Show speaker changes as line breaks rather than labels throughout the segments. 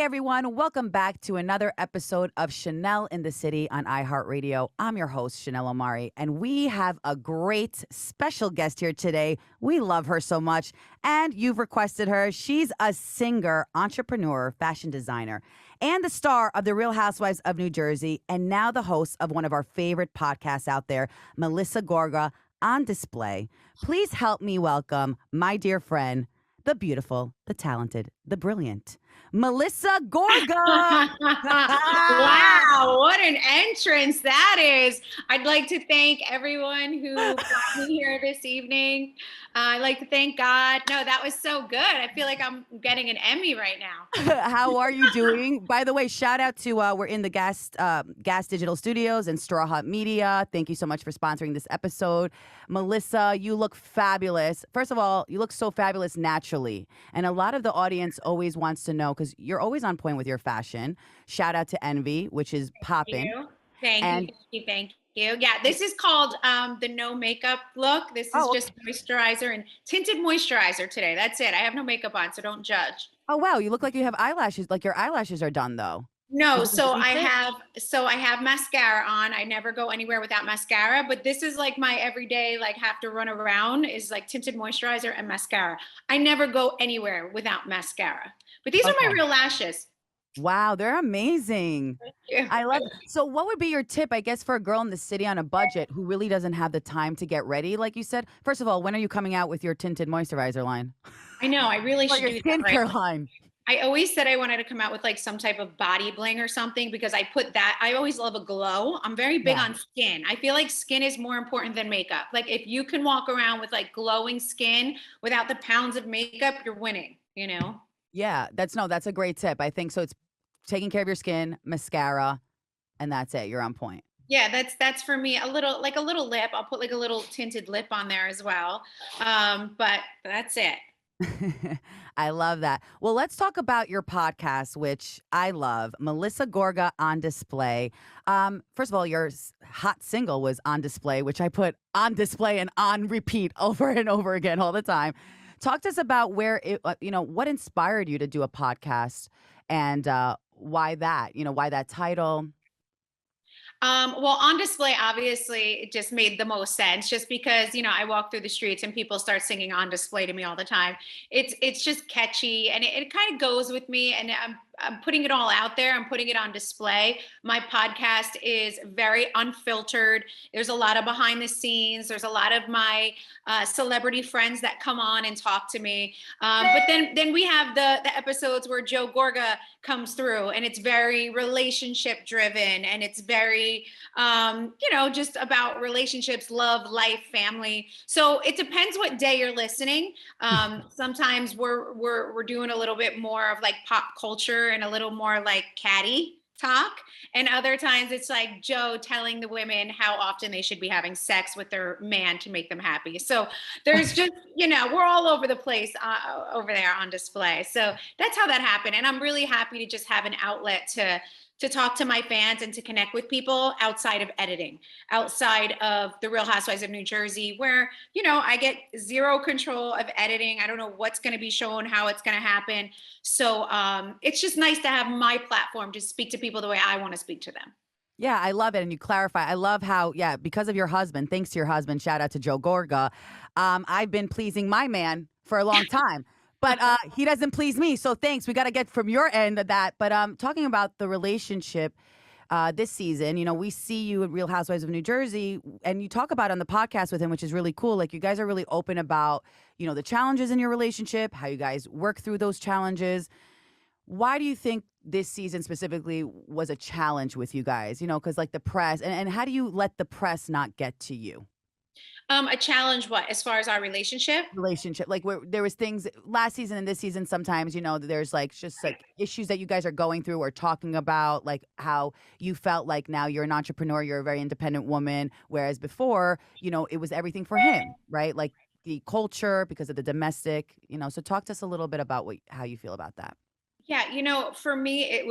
everyone. Welcome back to another episode of Chanel in the City on iHeartRadio. I'm your host, Chanel Omari, and we have a great special guest here today. We love her so much, and you've requested her. She's a singer, entrepreneur, fashion designer, and the star of The Real Housewives of New Jersey, and now the host of one of our favorite podcasts out there, Melissa Gorga, on display. Please help me welcome my dear friend, the beautiful, the talented, the brilliant, Melissa Gorga.
Wow, what an entrance that is. I'd like to thank everyone who brought me here this evening. I'd like to thank God. No, that was so good. I feel like I'm getting an Emmy right now.
How are you doing? By the way, shout out to we're in the Gas Digital Studios and Straw Hut Media. Thank you so much for sponsoring this episode. Melissa, you look fabulous. First of all, you look so fabulous naturally. And a lot of the audience always wants to know, because you're always on point with your fashion. Shout out to Envy, which is popping.
Thank
And
you. Thank you. Thank you. Yeah, this is called the no makeup look. This is just moisturizer and tinted moisturizer today. That's it. I have no makeup on, so don't judge.
oh wow, you look like you have eyelashes. Like your eyelashes are done though.
No,
Is this a secret?
I have mascara on. I never go anywhere without mascara, but this is like my everyday, like have to run around is like tinted moisturizer and mascara. I never go anywhere without mascara. But these are my
Okay.
real lashes.
Wow, they're amazing.
Yeah.
I love it. So what would be your tip, I guess, for a girl in the city on a budget who really doesn't have the time to get ready, like you said? First of all, when are you coming out with your tinted moisturizer line?
I know, I really
Or
should
your
do that, right?
skincare line?
I always said I wanted to come out with like some type of body bling or something because I put that. I always love a glow. I'm very big
Yeah.
on skin. I feel like skin is more important than makeup. Like if you can walk around with like glowing skin without the pounds of makeup, you're winning, you know?
Yeah, that's a great tip. I think so. It's taking care of your skin, mascara, and that's it. You're on point.
Yeah, that's for me a little like a little lip. I'll put like a little tinted lip on there as well. But that's it.
I love that. Well, let's talk about your podcast, which I love. Melissa Gorga on display. First of all, your hot single was on display, which I put on display and on repeat over and over again all the time. Talk to us about where what inspired you to do a podcast and why that, why that title.
Well, on display, obviously, it just made the most sense. Just because I walk through the streets and people start singing "On Display" to me all the time. It's just catchy, and it kind of goes with me. And I'm putting it all out there. I'm putting it on display. My podcast is very unfiltered. There's a lot of behind the scenes. There's a lot of my celebrity friends that come on and talk to me. But then we have the episodes where Joe Gorga comes through, and it's very relationship driven, and it's very just about relationships, love, life, family. So it depends what day you're listening. Sometimes we're doing a little bit more of like pop culture and a little more like catty talk. And other times it's like Joe telling the women how often they should be having sex with their man to make them happy. So there's just, we're all over the place over there on display. So that's how that happened. And I'm really happy to just have an outlet to talk to my fans and to connect with people outside of editing, outside of The Real Housewives of New Jersey, where, I get zero control of editing. I don't know what's going to be shown, how it's going to happen. So it's just nice to have my platform to speak to people the way I want to speak to them.
Yeah, I love it. And you clarify. I love how, yeah, because of your husband, thanks to your husband, shout out to Joe Gorga, I've been pleasing my man for a long time. But he doesn't please me. So thanks. We got to get from your end of that. But talking about the relationship this season, we see you at Real Housewives of New Jersey, and you talk about it on the podcast with him, which is really cool. Like you guys are really open about, the challenges in your relationship, how you guys work through those challenges. Why do you think this season specifically was a challenge with you guys? Because like the press, and how do you let the press not get to you?
A challenge, what, as far as our relationship?
Relationship, like where there was things last season and this season, sometimes there's like just like issues that you guys are going through or talking about, like how you felt like now you're an entrepreneur, you're a very independent woman, whereas before it was everything for him, right? Like the culture because of the domestic, so talk to us a little bit about how you feel about that.
Yeah, for me,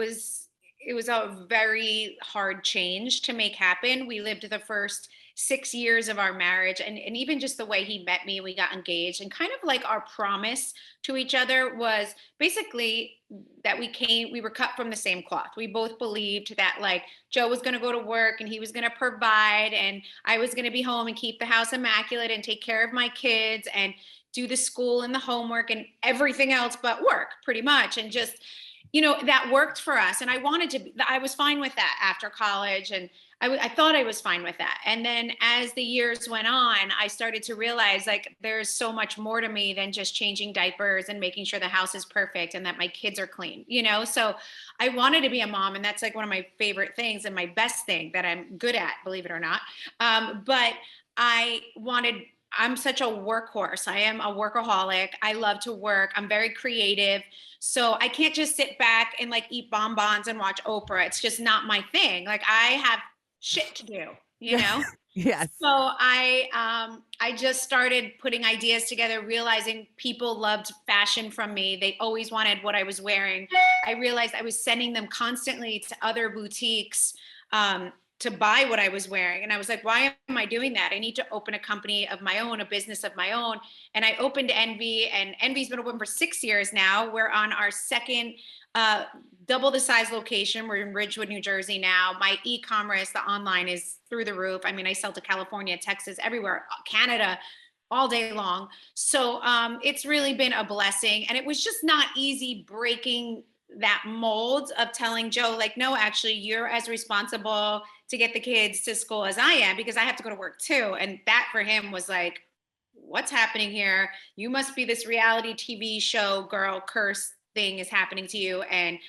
it was a very hard change to make happen. We lived the first 6 years of our marriage, and even just the way he met me, we got engaged, and kind of like our promise to each other was basically that we were cut from the same cloth. We both believed that like Joe was going to go to work and he was going to provide, and I was going to be home and keep the house immaculate and take care of my kids and do the school and the homework and everything else but work pretty much. And just, that worked for us. And I was fine with that after college. And I thought I was fine with that. And then as the years went on, I started to realize like there's so much more to me than just changing diapers and making sure the house is perfect and that my kids are clean. So I wanted to be a mom. And that's like one of my favorite things and my best thing that I'm good at, believe it or not. But I'm such a workhorse. I am a workaholic. I love to work. I'm very creative. So I can't just sit back and like eat bonbons and watch Oprah. It's just not my thing. Like I have shit to do, you
Yeah.
know?
Yes.
So I just started putting ideas together, realizing people loved fashion from me. They always wanted what I was wearing. I realized I was sending them constantly to other boutiques to buy what I was wearing. And I was like, why am I doing that? I need to open a company of my own, a business of my own. And I opened Envy, and Envy's been open for 6 years now. We're on our second double the size location. We're in Ridgewood, New Jersey now. My e-commerce, the online is through the roof. I mean, I sell to California, Texas, everywhere, Canada, all day long. So it's really been a blessing. And it was just not easy breaking that mold of telling Joe, like, no, actually, you're as responsible to get the kids to school as I am, because I have to go to work too. And that for him was like, what's happening here? You must be this reality TV show girl, curse thing is happening to you. And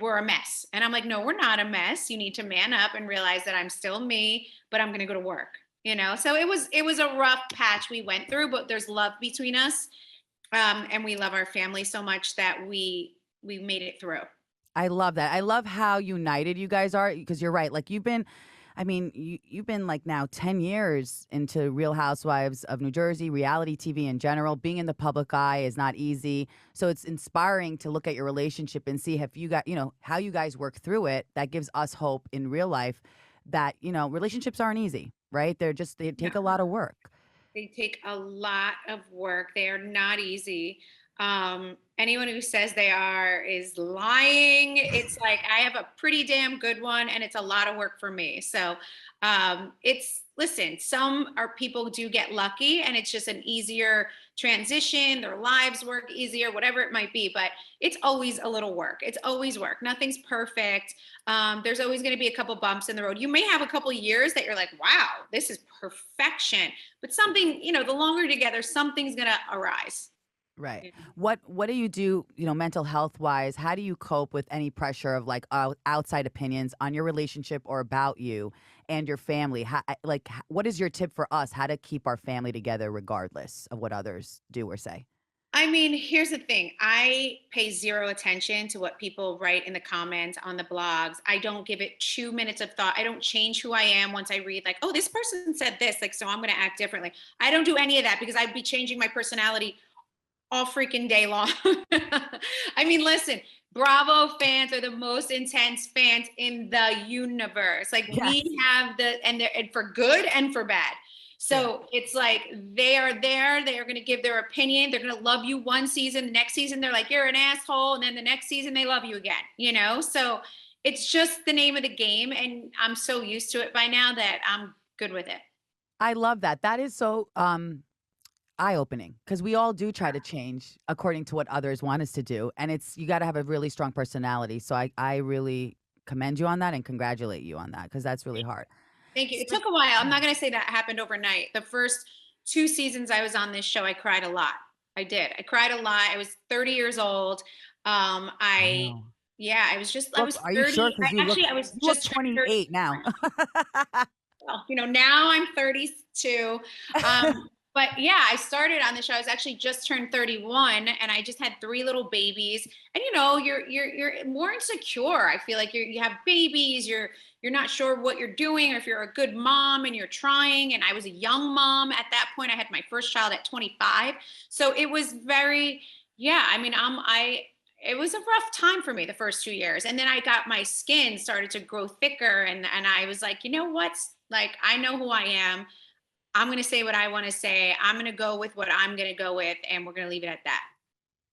we're a mess. And I'm like, no, we're not a mess. You need to man up and realize that I'm still me, but I'm going to go to work. So it was a rough patch we went through, but there's love between us. And we love our family so much that we made it through.
I love that. I love how united you guys are, because you're right. Like you've been like now 10 years into Real Housewives of New Jersey, reality TV in general. Being in the public eye is not easy. So it's inspiring to look at your relationship and see if you got, how you guys work through it. That gives us hope in real life that, relationships aren't easy, right? They take a lot of work.
They take a lot of work. They are not easy. Anyone who says they are is lying. It's like I have a pretty damn good one, and it's a lot of work for me. So listen, people do get lucky, and it's just an easier transition. Their lives work easier, whatever it might be. But it's always a little work. It's always work. Nothing's perfect. There's always going to be a couple bumps in the road. You may have a couple years that you're like, wow, this is perfection. But something, the longer together, something's going to arise.
Right. What do you do, mental health wise? How do you cope with any pressure of like outside opinions on your relationship or about you and your family? What is your tip for us how to keep our family together regardless of what others do or say?
I mean, here's the thing. I pay zero attention to what people write in the comments on the blogs. I don't give it 2 minutes of thought. I don't change who I am once I read like, oh, this person said this, like, so I'm going to act differently. I don't do any of that because I'd be changing my personality all freaking day long. I mean, listen, Bravo fans are the most intense fans in the universe. Like
Yes.
we have and for good and for bad. So it's like they are there. They are going to give their opinion. They're going to love you one season. The next season, they're like, you're an asshole. And then the next season, they love you again, So it's just the name of the game. And I'm so used to it by now that I'm good with it.
I love that. That is so eye-opening, because we all do try to change according to what others want us to do, and you got to have a really strong personality. So I really commend you on that and congratulate you on that, because that's really hard.
Thank you. It took a while. I'm not going to say that happened overnight. The first 2 seasons I was on this show, I cried a lot. I did. I cried a lot. I was 30 years old.
Wow.
Yeah, I was just, I was
Are you
30.
sure? Because
I was
you look
just turned 30.
28 now.
Well, now I'm 32. But yeah, I started on the show. I was actually just turned 31, and I just had 3 little babies. And you're more insecure. I feel like you have babies. You're not sure what you're doing, or if you're a good mom and you're trying. And I was a young mom at that point. I had my first child at 25, so it was very, yeah. I mean, it was a rough time for me the first 2 years. And then I got my skin started to grow thicker. And I was like, you know what? Like, I know who I am. I'm going to say what I want to say. I'm going to go with what I'm going to go with. And we're going to leave it at that,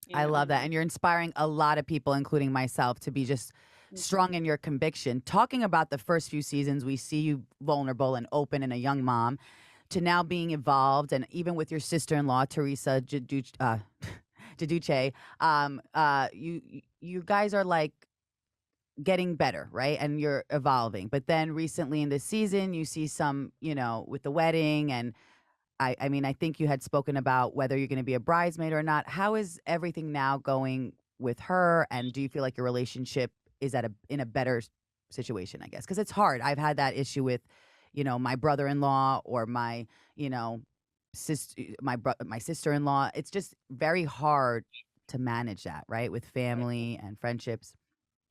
you
I
know?
love that. And you're inspiring a lot of people, including myself, to be just
Mhm.
strong in your conviction. Talking about the first few seasons, we see you vulnerable and open and a young mom to now being evolved. And even with your sister in law, Teresa Giudice, you guys are like getting better, right? And you're evolving. But then recently in this season, you see some, with the wedding and I mean, I think you had spoken about whether you're gonna be a bridesmaid or not. How is everything now going with her, and do you feel like your relationship is in a better situation, I guess? Because it's hard. I've had that issue with, my brother-in-law or my, you know, my sister-in-law. It's just very hard to manage that, right, with family and friendships.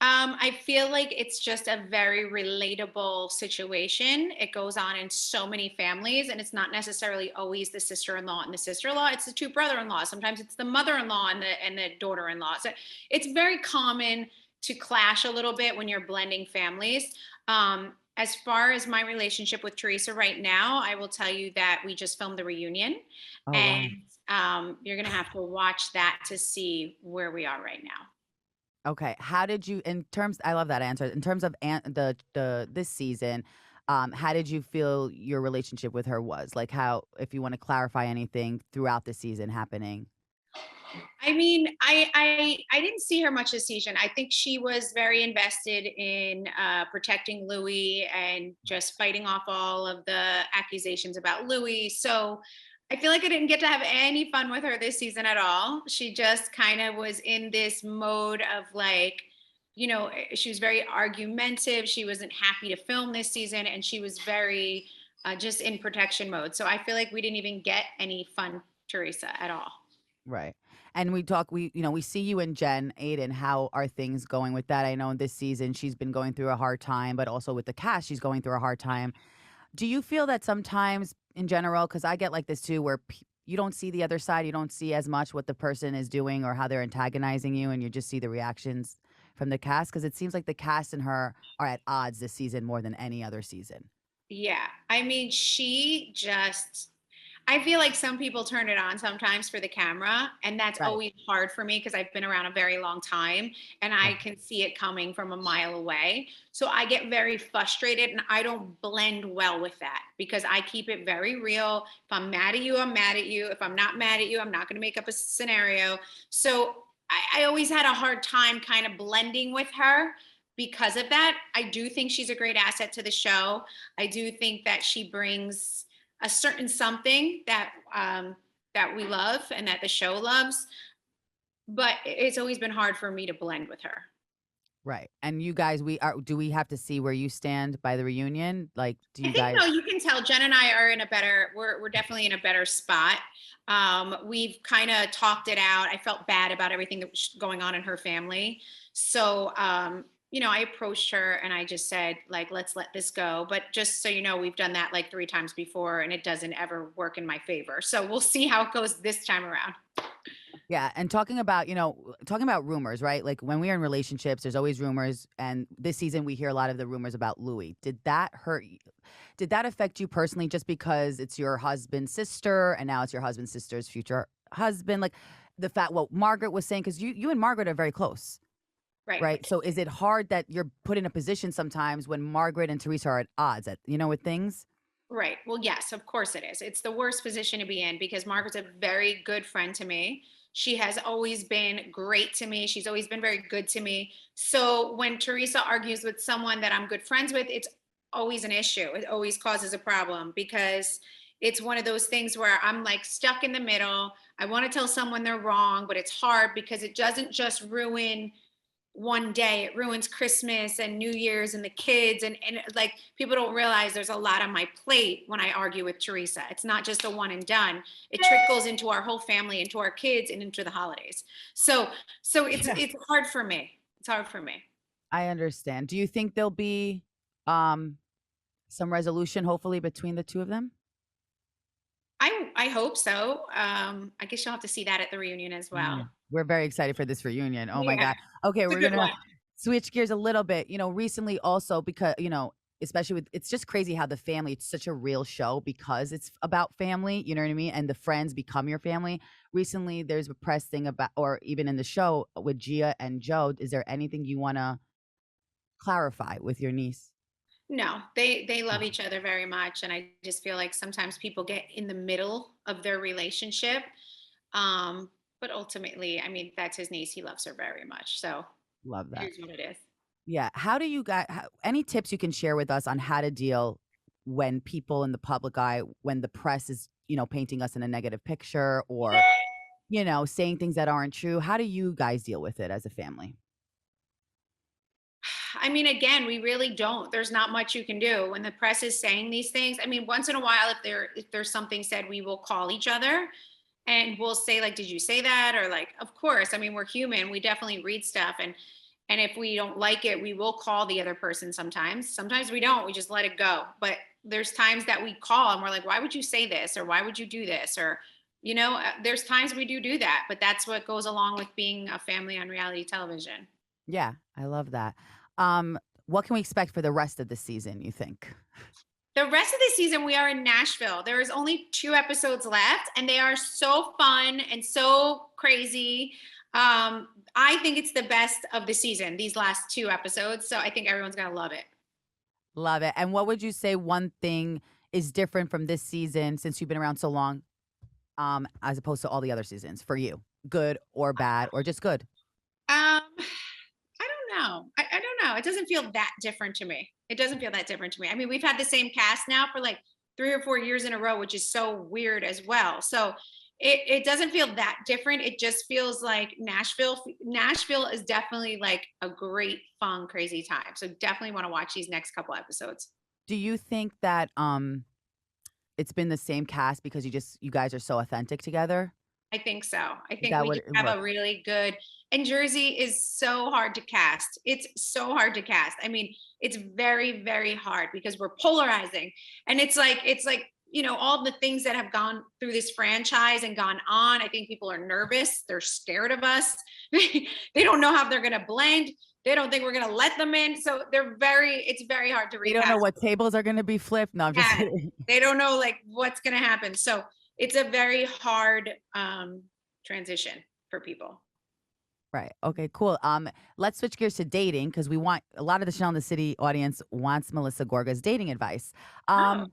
I feel like it's just a very relatable situation. It goes on in so many families, and it's not necessarily always the sister-in-law and the sister-in-law. It's the two brother-in-laws. Sometimes it's the mother-in-law and the daughter-in-law. So it's very common to clash a little bit when you're blending families. As far as my relationship with Teresa right now, I will tell you that we just filmed the reunion,
Oh,
and
wow.
you're gonna have to watch that to see where we are right now.
Okay. How did you in terms I love that answer. In terms of the this season, how did you feel your relationship with her was? Like how if you want to clarify anything throughout the season happening.
I mean, I didn't see her much this season. I think she was very invested in protecting Louis and just fighting off all of the accusations about Louis. So I feel like I didn't get to have any fun with her this season at all. She just kind of was in this mode of like, she was very argumentative. She wasn't happy to film this season, and she was very just in protection mode. So I feel like we didn't even get any fun Teresa at all.
Right. And we see you and Jen Aiden. How are things going with that? I know this season she's been going through a hard time, but also with the cast, she's going through a hard time. Do you feel that sometimes in general, because I get like this too, where you don't see the other side, you don't see as much what the person is doing or how they're antagonizing you, and you just see the reactions from the cast? Because it seems like the cast and her are at odds this season more than any other season.
Yeah. I mean, she just I feel like some people turn it on sometimes for the camera, and that's
Right.
always hard for me because I've been around a very long time and I
Right.
can see it coming from a mile away. So I get very frustrated and I don't blend well with that because I keep it very real. If I'm mad at you, I'm mad at you. If I'm not mad at you, I'm not going to make up a scenario. So I always had a hard time kind of blending with her because of that. I do think she's a great asset to the show. I do think that she brings a certain something that we love and that the show loves. But it's always been hard for me to blend with her.
Right. And you guys, do we have to see where you stand by the reunion? Like, do
I
you
think
guys?
no, you can tell Jen and I are in a better. We're definitely in a better spot. We've kind of talked it out. I felt bad about everything that was going on in her family, so I approached her and I just said like, let's let this go. But just so you know, we've done that like 3 times before, and it doesn't ever work in my favor. So we'll see how it goes this time around.
Yeah, and talking about rumors, right? Like when we are in relationships, there's always rumors, and this season we hear a lot of the rumors about Louis. Did that affect you personally just because it's your husband's sister and now it's your husband's sister's future husband? Like the fact what Margaret was saying, because you and Margaret are very close,
Right.
right? So is it hard that you're put in a position sometimes when Margaret and Teresa are at odds with things?
Right. Well, yes, of course it is. It's the worst position to be in because Margaret's a very good friend to me. She has always been great to me. She's always been very good to me. So when Teresa argues with someone that I'm good friends with, it's always an issue. It always causes a problem because it's one of those things where I'm like stuck in the middle. I want to tell someone they're wrong, but it's hard because it doesn't just ruin one day, it ruins Christmas and New Year's and the kids, and like people don't realize there's a lot on my plate when I argue with Teresa. It's not just a one and done. It trickles into our whole family, into our kids, and into the holidays. So
Yeah.
it's hard for me. It's hard for me.
I understand. Do you think there'll be um some resolution hopefully between the two of them?
I hope so. I guess you'll have to see that at the reunion as well.
We're very excited for this reunion. Oh my
Yeah,
God. Okay,
it's a
we're
good
gonna
one.
switch gears a little bit. Recently also because, especially with it's just crazy how the family, it's such a real show because it's about family, you know what I mean? And the friends become your family. Recently, there's a press thing about, or even in the show with Gia and Joe. Is there anything you wanna clarify with your niece?
No, they love each other very much, and I just feel like sometimes people get in the middle of their relationship. But ultimately, I mean, that's his niece. He loves her very much. So
Love
it
that.
is what it is.
Yeah. How do you guys, any tips you can share with us on how to deal when people in the public eye, when the press is, painting us in a negative picture or, saying things that aren't true? How do you guys deal with it as a family?
I mean, again, we really don't. There's not much you can do when the press is saying these things. I mean, once in a while, if there's something said, we will call each other and we'll say like, "Did you say that?" Or like, "Of course." I mean, we're human. We definitely read stuff, and if we don't like it, we will call the other person. Sometimes we don't. We just let it go. But there's times that we call and we're like, "Why would you say this?" Or "Why would you do this?" Or there's times we do that, but that's what goes along with being a family on reality television.
Yeah, I love that. What can we expect for the rest of the season, you think?
The rest of the season, we are in Nashville. There is only 2 episodes left, and they are so fun and so crazy. I think it's the best of the season, these last 2 episodes. So I think everyone's going to love it.
Love it. And what would you say one thing is different from this season since you've been around so long, as opposed to all the other seasons for you? Good or bad or just good?
I don't know. I don't know. It doesn't feel that different to me. It doesn't feel that different to me. I mean, we've had the same cast now for like 3 or 4 years in a row, which is so weird as well. So it doesn't feel that different. It just feels like Nashville. Nashville is definitely like a great, fun, crazy time. So definitely want to watch these next couple episodes.
Do you think that it's been the same cast because you guys are so authentic together?
I think so. I
Is
think
that
we
what
just
it
have
was?
a really good, and Jersey is so hard to cast. It's so hard to cast. I mean, it's very, very hard because we're polarizing. And it's like, all the things that have gone through this franchise and gone on. I think people are nervous. They're scared of us. They don't know how they're gonna blend. They don't think we're gonna let them in. So it's very hard to
They don't know
recast.
what tables are gonna be flipped? No, I'm just
Yeah.
kidding.
They don't know like what's gonna happen. So it's a very hard transition for people.
Right. Okay, cool. Let's switch gears to dating because we want a lot of the Chanel in the City audience wants Melissa Gorga's dating advice.
Oh,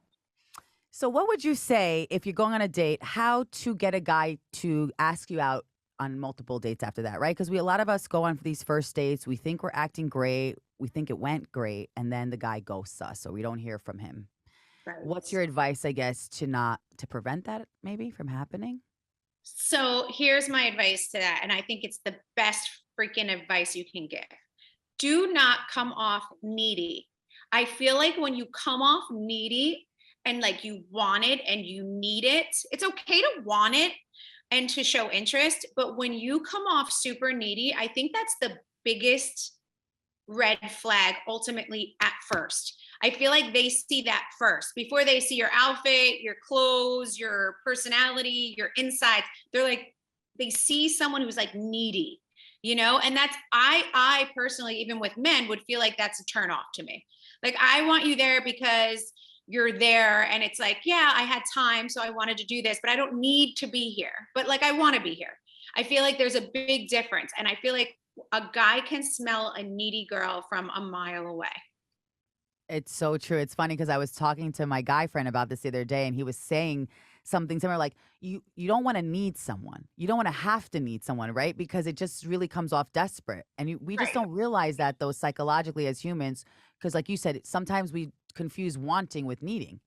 So what would you say if you're going on a date, how to get a guy to ask you out on multiple dates after that, right? Because a lot of us go on for these first dates, we think we're acting great, we think it went great, and then the guy ghosts us or we don't hear from him. What's
right.
your advice, I guess, to prevent that maybe from happening?
So here's my advice to that. And I think it's the best freaking advice you can give. Do not come off needy. I feel like when you come off needy and like you want it and you need it, it's okay to want it and to show interest. But when you come off super needy, I think that's the biggest red flag ultimately at first. I feel like they see that first before they see your outfit, your clothes, your personality, your insides. They're like, they see someone who's like needy, and that's I personally, even with men, would feel like that's a turn off to me. Like, I want you there because you're there and it's like, yeah, I had time, so I wanted to do this, but I don't need to be here. But like, I want to be here. I feel like there's a big difference. And I feel like a guy can smell a needy girl from a mile away.
It's so true. It's funny because I was talking to my guy friend about this the other day, and he was saying something similar, like you don't want to need someone, you don't want to have to need someone, right? Because it just really comes off desperate, and we just
Right.
don't realize that though psychologically as humans, because like you said, sometimes we confuse wanting with needing.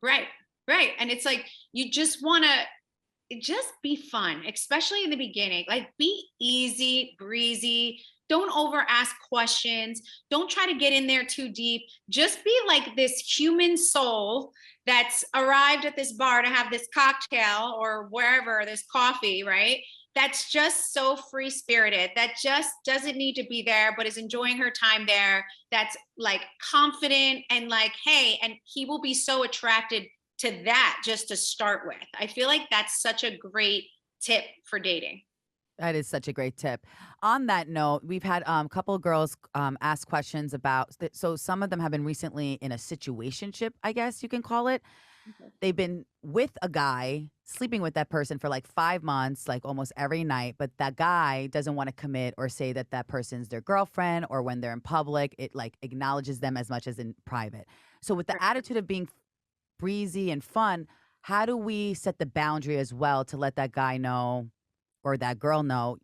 Right. Right. And it's like you just want to just be fun, especially in the beginning. Like, be easy, breezy. Don't over ask questions. Don't try to get in there too deep. Just be like this human soul that's arrived at this bar to have this cocktail or wherever, this coffee, right? That's just so free spirited, that just doesn't need to be there, but is enjoying her time there. That's like confident and like, hey, and he will be so attracted to that just to start with. I feel like that's such a great tip for dating.
That is such a great tip. On that note, we've had a couple of girls ask questions about. So some of them have been recently in a situationship, I guess you can call it.
Okay.
They've been with a guy, sleeping with that person for like 5 months, like almost every night. But that guy doesn't want to commit or say that that person's their girlfriend, or when they're in public, it like acknowledges them as much as in private. So with the
Right.
attitude of being breezy and fun, how do we set the boundary as well to let that guy know or that girl know,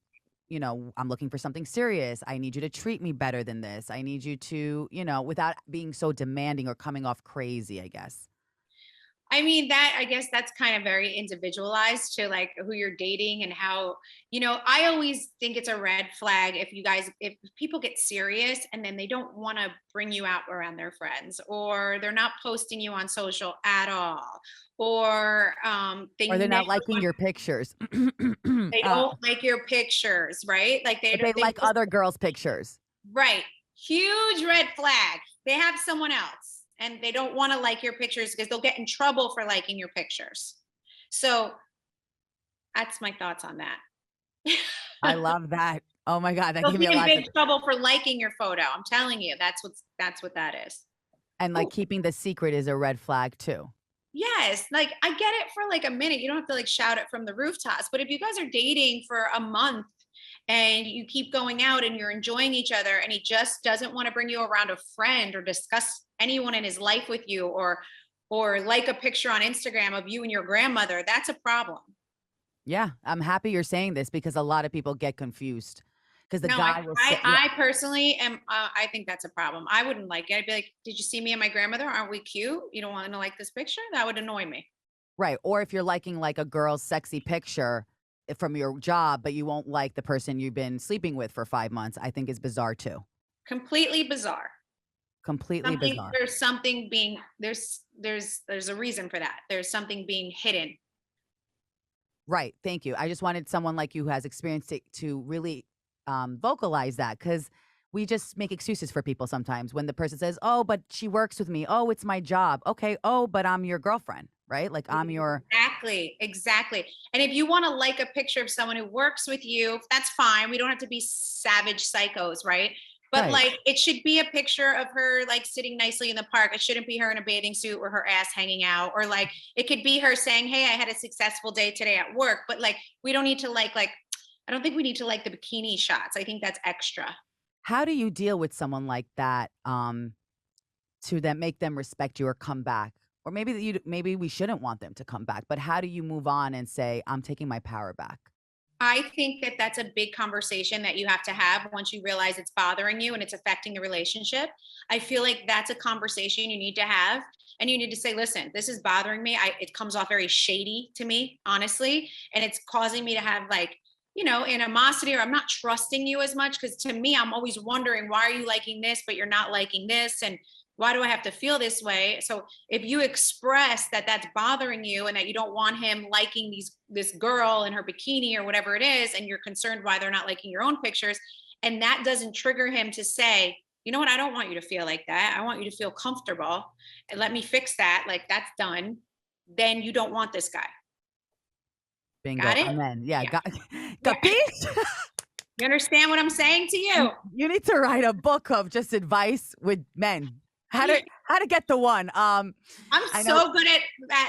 I'm looking for something serious. I need you to treat me better than this. I need you to, without being so demanding or coming off crazy, I guess.
I mean, that I guess that's kind of very individualized to like who you're dating and how, I always think it's a red flag if people get serious and then they don't want to bring you out around their friends, or they're not posting you on social at all, or they
Or they're
never
not liking your pictures.
they don't like your pictures, right? Like
But they
they
like
just
other girls' pictures.
right. Huge red flag. They have someone else and they don't want to like your pictures because they'll get in trouble for liking your pictures. So that's my thoughts on that.
I love that. Oh my God, that
They'll
gave me
be
a
in
lot to.
big trouble for liking your photo. I'm telling you, that's what that is.
And like
Oh,
keeping the secret is a red flag too.
yes. Like I get it for like a minute. You don't have to like shout it from the rooftops. But if you guys are dating for a month and you keep going out and you're enjoying each other and he just doesn't want to bring you around a friend or discuss anyone in his life with you, or like a picture on Instagram of you and your grandmother, that's a problem.
Yeah, I'm happy you're saying this because a lot of people get confused because the
No,
guy will say, yeah,
I personally am. I think that's a problem. I wouldn't like it. I'd be like, "Did you see me and my grandmother? Aren't we cute? You don't want to like this picture? That would annoy me."
right. Or if you're liking like a girl's sexy picture from your job, but you won't like the person you've been sleeping with for 5 months, I think is bizarre too.
Completely bizarre.
Completely
Something
bizarre.
there's something being there's a reason for that. There's something being hidden.
Right. Thank you. I just wanted someone like you who has experience to really vocalize that because we just make excuses for people sometimes when the person says, oh, but she works with me. Oh, it's my job. Okay. Oh, but I'm your girlfriend. Right. Like I'm your.
Exactly, exactly. And if you want to like a picture of someone who works with you, that's fine. We don't have to be savage psychos, right? But
Right.
like it should be a picture of her like sitting nicely in the park. It shouldn't be her in a bathing suit or her ass hanging out. Or like it could be her saying, "Hey, I had a successful day today at work." But like we don't need to like I don't think we need to like the bikini shots. I think that's extra.
How do you deal with someone like that to then make them respect you or come back? Or maybe maybe we shouldn't want them to come back, but how do you move on and say, I'm taking my power back?
I think that that's a big conversation that you have to have once you realize it's bothering you and it's affecting the relationship. I feel like that's a conversation you need to have. And you need to say, listen, this is bothering me. It comes off very shady to me, honestly. And it's causing me to have like, animosity, or I'm not trusting you as much. Cause to me, I'm always wondering, why are you liking this, but you're not liking this? And why do I have to feel this way? So if you express that that's bothering you and that you don't want him liking this girl in her bikini or whatever it is, and you're concerned why they're not liking your own pictures, and that doesn't trigger him to say, you know what, I don't want you to feel like that. I want you to feel comfortable and let me fix that. Like that's done. Then you don't want this guy.
Bingo.
Got it?
Amen. Yeah.
Yeah. Yeah.
Capiche?
You understand what I'm saying to you?
You need to write a book of just advice with men. How to get the one.
I'm
I know
so good at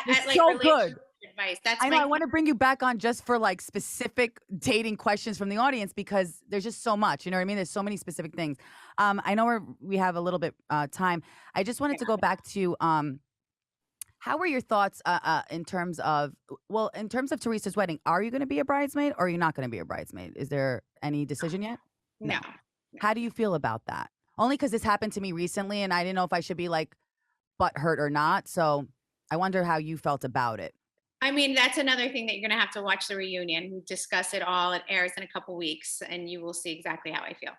you're
like
so good.
relationship advice. That's
I know
my
I want to bring you back on just for like specific dating questions from the audience because there's just so much. You know what I mean? There's so many specific things. I know we have a little bit time. I just wanted to go back to how were your thoughts in terms of Teresa's wedding? Are you going to be a bridesmaid or are you not going to be a bridesmaid? Is there any decision yet? No.
no.
How do you feel about that? Only because this happened to me recently and I didn't know if I should be like butt hurt or not. So I wonder how you felt about it.
I mean, that's another thing that you're going to have to watch the reunion. We discuss it all. It airs in a couple weeks, and you will see exactly how I feel.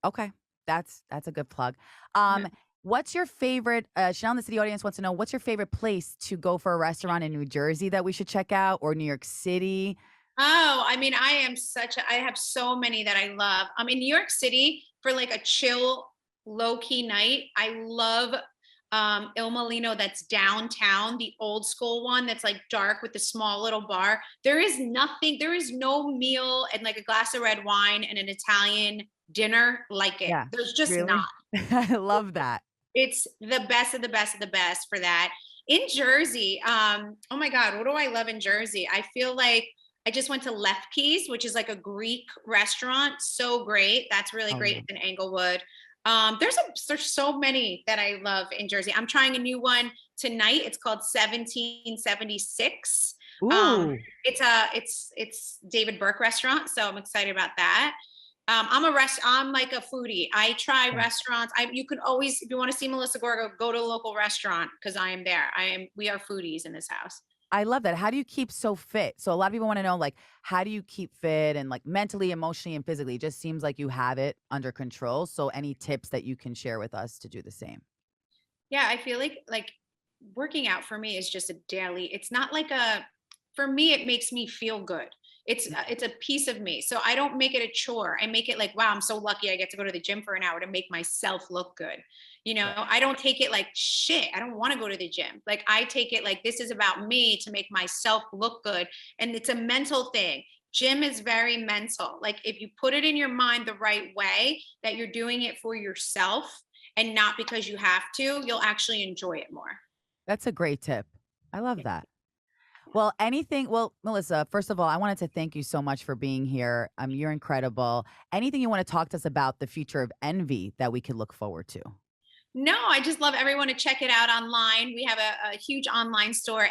Okay. That's a good plug.
Mhm.
What's your favorite Chanel in the City audience wants to know what's your favorite place to go for a restaurant in New Jersey that we should check out or New York City?
Oh, I mean, I have so many that I love. In New York City for like a chill, low key night. I love Il Molino that's downtown, the old school one that's like dark with the small little bar. There is nothing, there is no meal and like a glass of red wine and an Italian dinner like it.
Yeah.
There's just not.
Really? I love that.
It's the best of the best of the best for that. In Jersey, oh my God, what do I love in Jersey? I feel like I just went to Lefke's, which is like a Greek restaurant. So great. That's really
Oh
great.
yeah.
It's in Englewood. There's so many that I love in Jersey. I'm trying a new one tonight. It's called 1776.
Ooh.
It's David Burke restaurant, so I'm excited about that. I'm like a foodie. I try
Yeah.
restaurants. You can always, if you want to see Melissa Gorga, go to a local restaurant because I am there. We are foodies in this house.
I love that. How do you keep so fit? So a lot of people want to know, like, how do you keep fit and like mentally, emotionally, and physically? It just seems like you have it under control. So any tips that you can share with us to do the same?
Yeah, I feel like working out for me is just a daily. It's not like a for me it makes me feel good. It's a piece of me. So I don't make it a chore. I make it like, wow, I'm so lucky I get to go to the gym for an hour to make myself look good.
Right.
I don't take it like shit. I don't want to go to the gym. Like I take it like this is about me to make myself look good and it's a mental thing. Gym is very mental. Like if you put it in your mind the right way that you're doing it for yourself and not because you have to, you'll actually enjoy it more.
That's a great tip. I love that. Well, Melissa, first of all, I wanted to thank you so much for being here. You're incredible. Anything you want to talk to us about the future of Envy that we could look forward to?
No, I just love everyone to check it out online. We have a huge online store,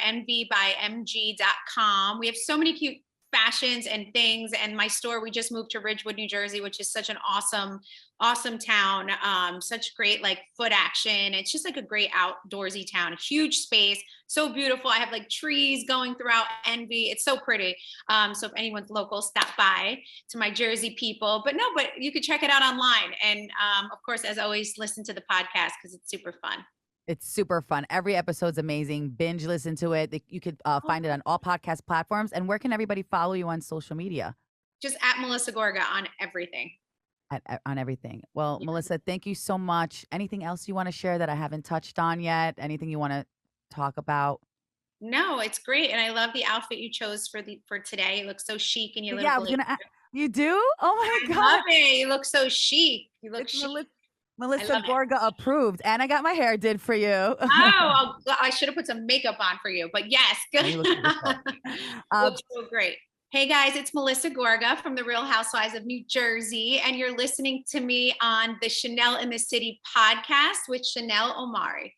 envybymg.com. We have so many cute fashions and things. And my store, we just moved to Ridgewood, New Jersey, which is such an awesome town. Such great like foot action. It's just like a great outdoorsy town, a huge space, so beautiful. I have like trees going throughout Envy. It's so pretty. So if anyone's local, stop by to my Jersey people. But you could check it out online. And of course, as always, listen to the podcast because it's super fun.
It's super fun. Every episode's amazing. Binge listen to it. You could find it on all podcast platforms. And where can everybody follow you on social media?
Just at Melissa Gorga on everything.
On everything. Well,
Yeah.
Melissa, thank you so much. Anything else you want to share that I haven't touched on yet? Anything you want to talk about?
No, it's great. And I love the outfit you chose for today. It looks so chic in your little
Yeah, I was
blazer.
gonna. You do? Oh
I
my
love
god!
it. You look so chic. You look
It's
chic. I
Melissa
love it.
Gorga approved, and I got my hair did for you.
I should have put some makeup on for you, but yes,
Oh,
good.
you look beautiful. Um,
Looks so great. Hey guys, it's Melissa Gorga from the Real Housewives of New Jersey, and you're listening to me on the Chanel in the City podcast with Chanel Omari.